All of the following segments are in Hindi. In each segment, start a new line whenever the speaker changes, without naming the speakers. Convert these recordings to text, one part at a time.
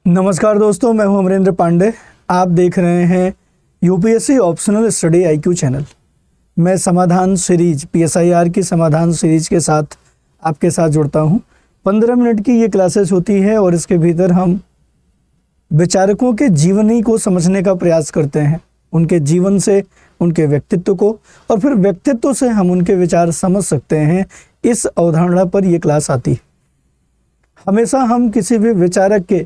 नमस्कार दोस्तों, मैं हूं अमरेंद्र पांडे। आप देख रहे हैं UPSC optional study IQ channel. मैं समाधान सीरीज पीएसआईआर की समाधान सीरीज के साथ आपके साथ जुड़ता हूं। 15 मिनट की ये क्लासेस होती है और इसके भीतर हम विचारकों के जीवनी को समझने का प्रयास करते हैं, उनके जीवन से उनके व्यक्तित्व को, और फिर व्यक्तित्व से हम उनके विचार समझ सकते हैं। इस अवधारणा पर यह क्लास आती है। हमेशा हम किसी भी विचारक के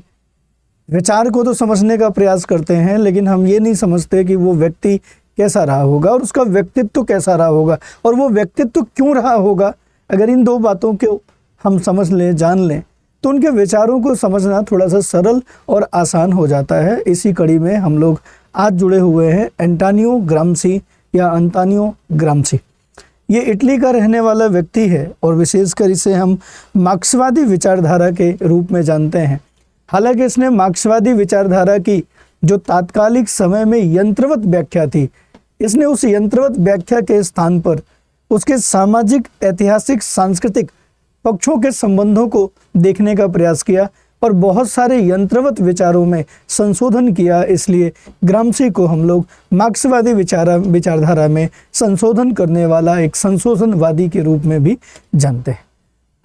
विचार को तो समझने का प्रयास करते हैं, लेकिन हम ये नहीं समझते कि वो व्यक्ति कैसा रहा होगा और उसका व्यक्तित्व कैसा रहा होगा और वो व्यक्तित्व क्यों रहा होगा। अगर इन दो बातों को हम समझ लें, जान लें, तो उनके विचारों को समझना थोड़ा सा सरल और आसान हो जाता है। इसी कड़ी में हम लोग आज जुड़े हुए हैं एंटोनियो ग्राम्सी या अंतोनियो ग्राम्सी। ये इटली का रहने वाला व्यक्ति है और विशेषकर इसे हम मार्क्सवादी विचारधारा के रूप में जानते हैं। हालांकि इसने मार्क्सवादी विचारधारा की जो तात्कालिक समय में यंत्रवत व्याख्या थी, इसने उस यंत्रवत व्याख्या के स्थान पर उसके सामाजिक, ऐतिहासिक, सांस्कृतिक पक्षों के संबंधों को देखने का प्रयास किया और बहुत सारे यंत्रवत विचारों में संशोधन किया। इसलिए ग्राम्सी को हम लोग मार्क्सवादी विचारधारा में संशोधन करने वाला एक संशोधनवादी के रूप में भी जानते हैं।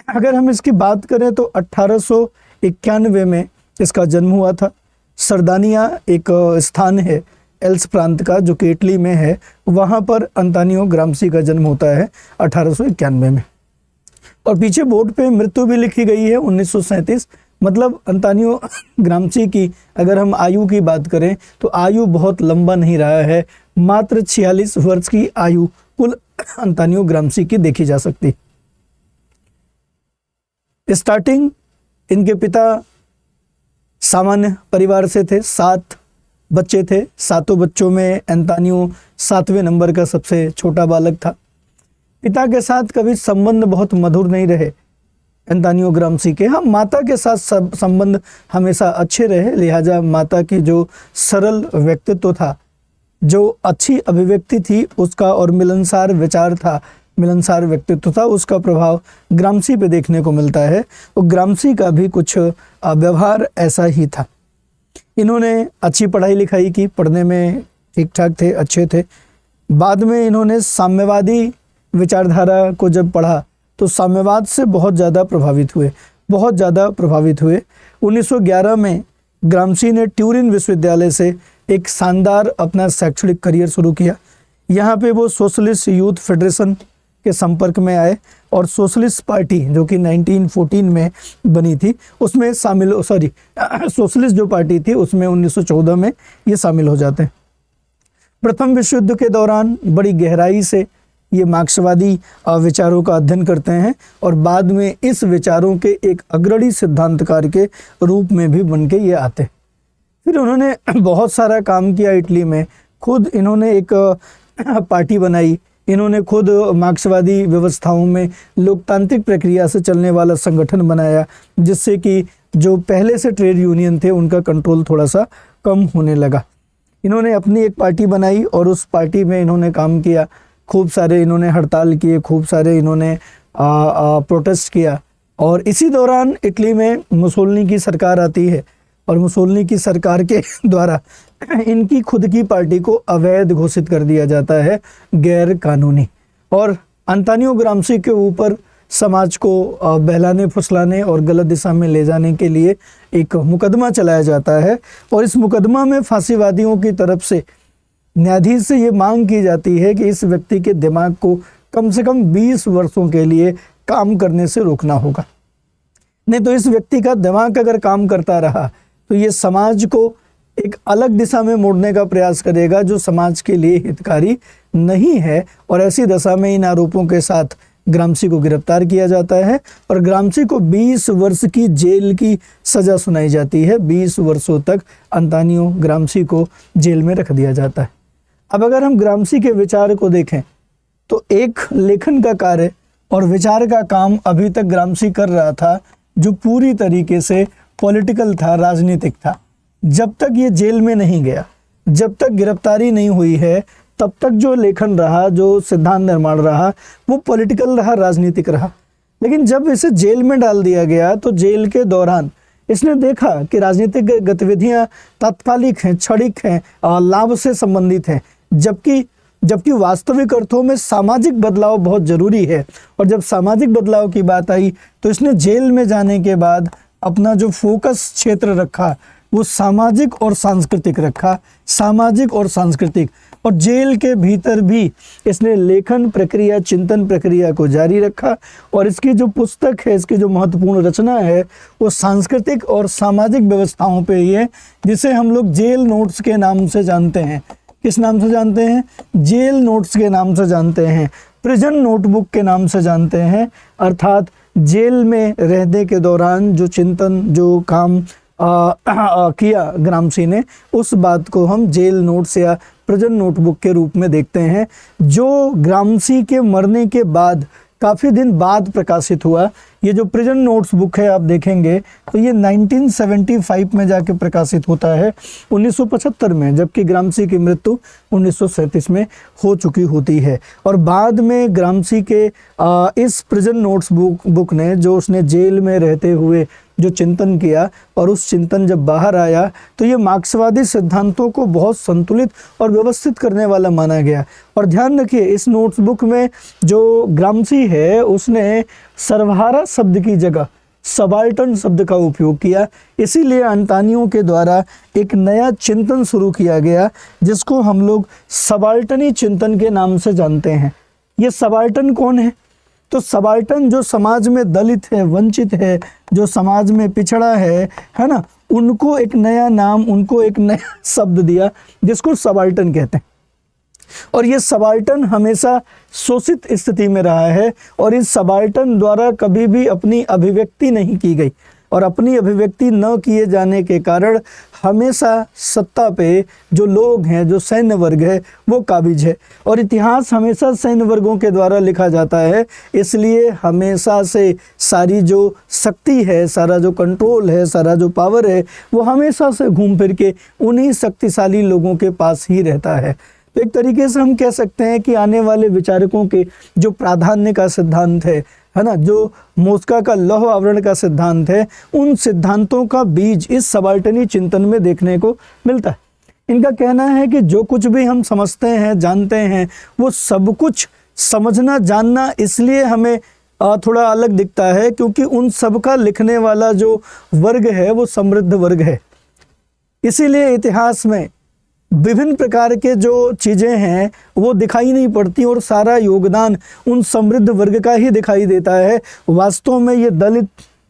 अगर हम इसकी बात करें तो 1891 में इसका जन्म हुआ था। सरदानिया एक स्थान है एल्स प्रांत का, जो कि इटली में है। वहाँ पर अंतोनियो ग्राम्सी का जन्म होता है 1891 में। और पीछे बोर्ड पे मृत्यु भी लिखी गई है 1937। मतलब अंतोनियो ग्राम्सी की अगर हम आयु की बात करें तो आयु बहुत लंबा नहीं रहा है। मात्र 46 वर्ष की आयु कुल अंतोनियो ग्राम्सी की देखी जा सकती। स्टार्टिंग इनके पिता सामान्य परिवार से थे। 7 बच्चे थे। 7 बच्चों में अंतोनियो 7वें नंबर का सबसे छोटा बालक था। पिता के साथ कभी संबंध बहुत मधुर नहीं रहे अंतोनियो ग्राम्सी के। हाँ, माता के साथ सब संबंध हमेशा अच्छे रहे। लिहाजा माता की जो सरल व्यक्तित्व था, जो अच्छी अभिव्यक्ति थी उसका, और मिलनसार विचार था, मिलनसार व्यक्तित्व था, उसका प्रभाव ग्राम्सी पे देखने को मिलता है। और ग्राम्सी का भी कुछ व्यवहार ऐसा ही था। इन्होंने अच्छी पढ़ाई लिखाई की, पढ़ने में ठीक ठाक थे, अच्छे थे। बाद में इन्होंने साम्यवादी विचारधारा को जब पढ़ा तो साम्यवाद से बहुत ज़्यादा प्रभावित हुए। 1911 में ग्राम्सी ने ट्यूरिन विश्वविद्यालय से एक शानदार अपना शैक्षणिक करियर शुरू किया। यहाँ पे वो सोशलिस्ट यूथ फेडरेशन के संपर्क में आए और सोशलिस्ट पार्टी, जो कि 1914 में बनी थी, उसमें सोशलिस्ट जो पार्टी थी उसमें 1914 में ये शामिल हो जाते हैं। प्रथम विश्व युद्ध के दौरान बड़ी गहराई से ये मार्क्सवादी विचारों का अध्ययन करते हैं और बाद में इस विचारों के एक अग्रणी सिद्धांतकार के रूप में भी बन के ये आते हैं। फिर उन्होंने बहुत सारा काम किया इटली में। खुद इन्होंने एक पार्टी बनाई। इन्होंने खुद मार्क्सवादी व्यवस्थाओं में लोकतांत्रिक प्रक्रिया से चलने वाला संगठन बनाया, जिससे कि जो पहले से ट्रेड यूनियन थे उनका कंट्रोल थोड़ा सा कम होने लगा। इन्होंने अपनी एक पार्टी बनाई और उस पार्टी में इन्होंने काम किया। खूब सारे इन्होंने हड़ताल किए, खूब सारे इन्होंने प्रोटेस्ट किया। और इसी दौरान इटली में मुसोलिनी की सरकार आती है और मुसोलिनी की सरकार के द्वारा इनकी खुद की पार्टी को अवैध घोषित कर दिया जाता है, गैर कानूनी। और अंतोनियो ग्राम्सी के ऊपर समाज को बहलाने, फुसलाने और गलत दिशा में ले जाने के लिए एक मुकदमा चलाया जाता है। और इस मुकदमा में फांसीवादियों की तरफ से न्यायाधीश से ये मांग की जाती है कि इस व्यक्ति के दिमाग को कम से कम 20 वर्षों के लिए काम करने से रोकना होगा। नहीं तो इस व्यक्ति का दिमाग अगर काम करता रहा तो ये समाज को एक अलग दिशा में मोड़ने का प्रयास करेगा, जो समाज के लिए हितकारी नहीं है। और ऐसी दशा में इन आरोपों के साथ ग्राम्सी को गिरफ्तार किया जाता है और ग्राम्सी को 20 वर्ष की जेल की सजा सुनाई जाती है। 20 वर्षों तक अंतोनियो ग्राम्सी को जेल में रख दिया जाता है। अब अगर हम ग्राम्सी के विचार को देखें तो एक लेखन का कार्य और विचार का काम अभी तक ग्राम्सी कर रहा था, जो पूरी तरीके से पॉलिटिकल था, राजनीतिक था। जब तक ये जेल में नहीं गया, जब तक गिरफ्तारी नहीं हुई है, तब तक जो लेखन रहा, जो सिद्धांत निर्माण रहा, वो पॉलिटिकल रहा, राजनीतिक रहा। लेकिन जब इसे जेल में डाल दिया गया तो जेल के दौरान इसने देखा कि राजनीतिक गतिविधियां तात्कालिक हैं, क्षणिक हैं, लाभ से संबंधित हैं, जबकि वास्तविक अर्थों में सामाजिक बदलाव बहुत जरूरी है। और जब सामाजिक बदलाव की बात आई तो इसने जेल में जाने के बाद अपना जो फोकस क्षेत्र रखा वो सामाजिक और सांस्कृतिक रखा, सामाजिक और सांस्कृतिक। और जेल के भीतर भी इसने लेखन प्रक्रिया, चिंतन प्रक्रिया को जारी रखा। और इसकी जो पुस्तक है, इसकी जो महत्वपूर्ण रचना है वो सांस्कृतिक और सामाजिक व्यवस्थाओं पे ही है, जिसे हम लोग जेल नोट्स के नाम से जानते हैं। किस नाम से जानते हैं? जेल नोट्स के नाम से जानते हैं, प्रिजन नोटबुक के नाम से जानते हैं। अर्थात जेल में रहने के दौरान जो चिंतन, जो काम किया ग्रामसी ने, उस बात को हम जेल नोट्स या प्रिजन नोटबुक के रूप में देखते हैं, जो ग्रामसी के मरने के बाद काफ़ी दिन बाद प्रकाशित हुआ। ये जो प्रिजन नोट्स बुक है आप देखेंगे तो ये 1975 में जाके प्रकाशित होता है, 1975 में, जबकि ग्रामसी की मृत्यु 1937 में हो चुकी होती है। और बाद में ग्रामसी के इस प्रिजन नोट्स बुक ने, जो उसने जेल में रहते हुए जो चिंतन किया, और उस चिंतन जब बाहर आया तो ये मार्क्सवादी सिद्धांतों को बहुत संतुलित और व्यवस्थित करने वाला माना गया। और ध्यान रखिए, इस नोट्स बुक में जो ग्रामसी है उसने सर्वहारा शब्द की जगह सबाल्टर्न शब्द का उपयोग किया। इसीलिए अंतानियों के द्वारा एक नया चिंतन शुरू किया गया, जिसको हम लोग सबाल्टनी चिंतन के नाम से जानते हैं। ये सबाल्टर्न कौन है? तो सबाल्टर्न जो समाज में दलित है, वंचित है, जो समाज में पिछड़ा है ना, उनको एक नया नाम, उनको एक नया शब्द दिया, जिसको सबाल्टर्न कहते हैं। और ये सबाल्टर्न हमेशा शोषित स्थिति में रहा है, और इस सबाल्टर्न द्वारा कभी भी अपनी अभिव्यक्ति नहीं की गई, और अपनी अभिव्यक्ति न किए जाने के कारण हमेशा सत्ता पे जो लोग हैं, जो सैन्य वर्ग है, वो काबिज है। और इतिहास हमेशा सैन्य वर्गों के द्वारा लिखा जाता है, इसलिए हमेशा से सारी जो शक्ति है, सारा जो कंट्रोल है, सारा जो पावर है, वो हमेशा से घूम फिर के उन्हीं शक्तिशाली लोगों के पास ही रहता है। तो एक तरीके से हम कह सकते हैं कि आने वाले विचारकों के जो प्राधान्य का सिद्धांत है ना, जो मोस्का का लौह आवरण का सिद्धांत है, उन सिद्धांतों का बीज इस सबाल्टनी चिंतन में देखने को मिलता है। इनका कहना है कि जो कुछ भी हम समझते हैं, जानते हैं, वो सब कुछ समझना, जानना इसलिए हमें थोड़ा अलग दिखता है क्योंकि उन सब का लिखने वाला जो वर्ग है वो समृद्ध वर्ग है। इसीलिए इतिहास में विभिन्न प्रकार के जो चीज़ें हैं वो दिखाई नहीं पड़ती, और सारा योगदान उन समृद्ध वर्ग का ही दिखाई देता है। वास्तव में ये दलित,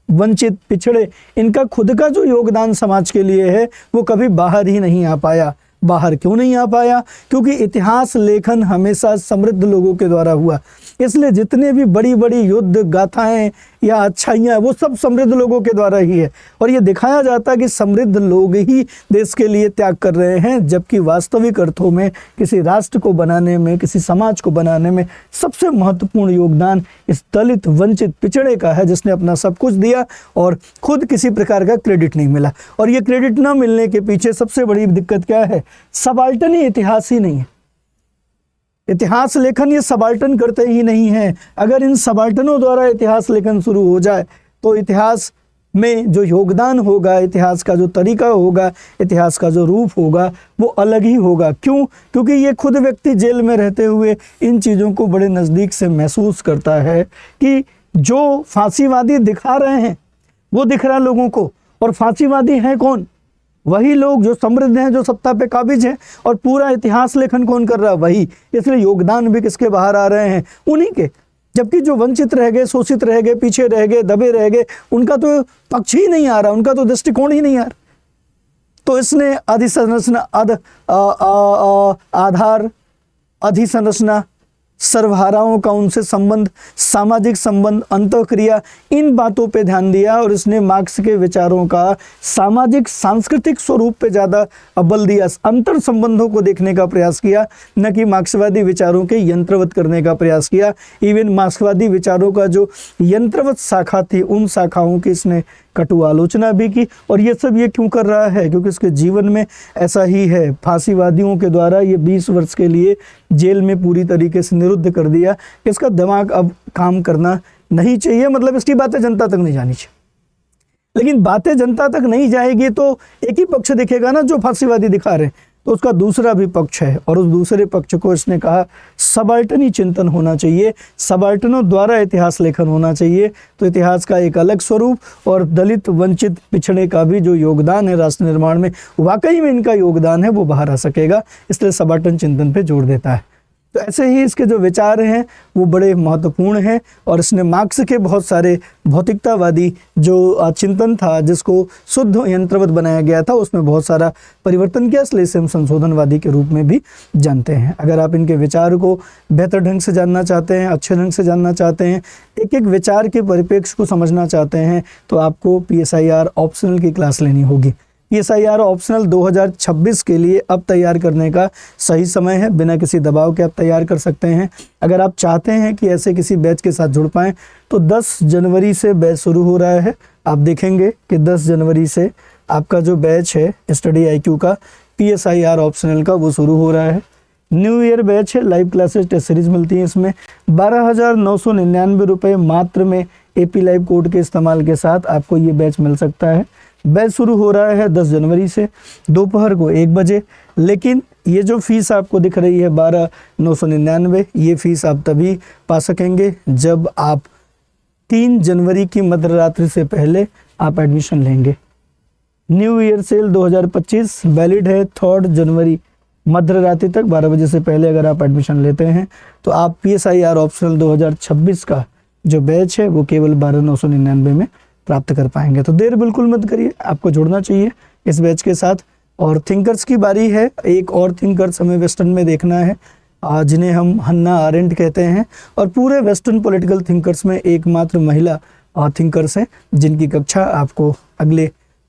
वंचित, पिछड़े, इनका खुद का जो योगदान समाज के लिए है वो कभी बाहर ही नहीं आ पाया। बाहर क्यों नहीं आ पाया? क्योंकि इतिहास लेखन हमेशा समृद्ध लोगों के द्वारा हुआ। इसलिए जितने भी बड़ी बड़ी युद्ध गाथाएं या अच्छाइयाँ, वो सब समृद्ध लोगों के द्वारा ही है। और ये दिखाया जाता है कि समृद्ध लोग ही देश के लिए त्याग कर रहे हैं, जबकि वास्तविक अर्थों में किसी राष्ट्र को बनाने में, किसी समाज को बनाने में सबसे महत्वपूर्ण योगदान इस दलित, वंचित, पिछड़े का है, जिसने अपना सब कुछ दिया और खुद किसी प्रकार का क्रेडिट नहीं मिला। और ये क्रेडिट ना मिलने के पीछे सबसे बड़ी दिक्कत क्या है? सबाल्टनी इतिहास ही नहीं है। इतिहास लेखन ये सबाल्टन करते ही नहीं है। अगर इन सबाल्टनों द्वारा इतिहास लेखन शुरू हो जाए तो इतिहास में जो योगदान होगा, इतिहास का जो तरीका होगा, इतिहास का जो रूप होगा, वो अलग ही होगा। क्यों? क्योंकि ये खुद व्यक्ति जेल में रहते हुए इन चीज़ों को बड़े नज़दीक से महसूस करता है कि जो फांसीवादी दिखा रहे हैं वो दिख रहा है लोगों को। और फांसीवादी हैं कौन? वही लोग जो समृद्ध हैं, जो सत्ता पे काबिज हैं। और पूरा इतिहास लेखन कौन कर रहा है? वही। इसलिए योगदान भी किसके बाहर आ रहे हैं? उन्हीं के। जबकि जो वंचित रह गए, शोषित रह गए, पीछे रह गए, दबे रह गए, उनका तो पक्ष ही नहीं आ रहा, उनका तो दृष्टिकोण ही नहीं आ रहा। तो इसने अधिसंरचना, आधार, अधिसंरचना, सर्वहाराओं का उनसे संबंध, सामाजिक संबंध, अंतःक्रिया, इन बातों पे ध्यान दिया। और इसने मार्क्स के विचारों का सामाजिक सांस्कृतिक स्वरूप पे ज़्यादा बल दिया, अंतर संबंधों को देखने का प्रयास किया, न कि मार्क्सवादी विचारों के यंत्रवत करने का प्रयास किया। इवन मार्क्सवादी विचारों का जो यंत्रवत शाखा थी, उन शाखाओं की इसने कटु आलोचना भी की। और ये सब ये क्यों कर रहा है? क्योंकि इसके जीवन में ऐसा ही है। फांसीवादियों के द्वारा ये 20 वर्ष के लिए जेल में पूरी तरीके से निरुद्ध कर दिया। इसका दिमाग अब काम करना नहीं चाहिए, मतलब इसकी बातें जनता तक नहीं जानी चाहिए। लेकिन बातें जनता तक नहीं जाएगी तो एक ही पक्ष दिखेगा ना जो फांसीवादी दिखा रहे हैं, तो उसका दूसरा भी पक्ष है। और उस दूसरे पक्ष को इसने कहा सबाल्टनी चिंतन होना चाहिए, सबाल्टनों द्वारा इतिहास लेखन होना चाहिए। तो इतिहास का एक अलग स्वरूप और दलित वंचित पिछड़े का भी जो योगदान है राष्ट्र निर्माण में, वाकई में इनका योगदान है वो बाहर आ सकेगा, इसलिए सबाल्टन चिंतन पे जोर देता है। तो ऐसे ही इसके जो विचार हैं वो बड़े महत्वपूर्ण हैं और इसने मार्क्स के बहुत सारे भौतिकतावादी जो चिंतन था जिसको शुद्ध यंत्रवत बनाया गया था उसमें बहुत सारा परिवर्तन किया, इसलिए इसे हम संशोधनवादी के रूप में भी जानते हैं। अगर आप इनके विचार को बेहतर ढंग से जानना चाहते हैं, अच्छे ढंग से जानना चाहते हैं, एक एक विचार के परिप्रेक्ष्य को समझना चाहते हैं तो आपको PSIR ऑप्शनल की क्लास लेनी होगी। PSIR ऑप्शनल 2026 के लिए अब तैयार करने का सही समय है, बिना किसी दबाव के आप तैयार कर सकते हैं। अगर आप चाहते हैं कि ऐसे किसी बैच के साथ जुड़ पाएँ तो 10 जनवरी से बैच शुरू हो रहा है। आप देखेंगे कि 10 जनवरी से आपका जो बैच है स्टडी IQ का PSIR ऑप्शनल का वो शुरू हो रहा है। न्यू ईयर बैच है, लाइव क्लासेस टेस्ट सीरीज मिलती हैं इसमें 12,999 रुपये मात्र में AP लाइव कोड के इस्तेमाल के साथ आपको ये बैच मिल सकता है। बैच शुरू हो रहा है 10 जनवरी से दोपहर को 1 बजे। लेकिन ये जो फीस आपको दिख रही है 12,999, ये फीस आप तभी पा सकेंगे जब आप 3 जनवरी की मध्य रात्रि से पहले आप एडमिशन लेंगे। न्यू ईयर सेल 2025 वैलिड है 3 जनवरी मध्य रात्रि तक 12 बजे से पहले अगर आप एडमिशन लेते हैं तो आप PSIR ऑप्शनल 2026 का जो बैच है वो केवल 12,999 में प्राप्त कर पाएंगे। तो देर बिल्कुल मत करिए, आपको जुड़ना चाहिए इस बैच के साथ। और थिंकर्स की बारी है, एक और थिंकर्स हमें वेस्टर्न में देखना है जिन्हें हम हन्ना आरेंट कहते हैं, और पूरे वेस्टर्न पॉलिटिकल थिंकर्स में एकमात्र महिला थिंकर्स हैं जिनकी कक्षा आपको अगले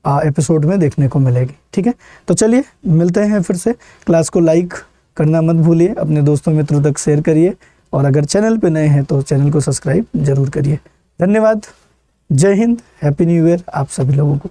एपिसोड में देखने को मिलेगी। ठीक है, तो चलिए मिलते हैं फिर से। क्लास को लाइक करना मत भूलिए, अपने दोस्तों मित्रों तक शेयर करिए, और अगर चैनल पे नए हैं तो चैनल को सब्सक्राइब जरूर करिए। धन्यवाद, जय हिंद, हैप्पी न्यू ईयर आप सभी लोगों को।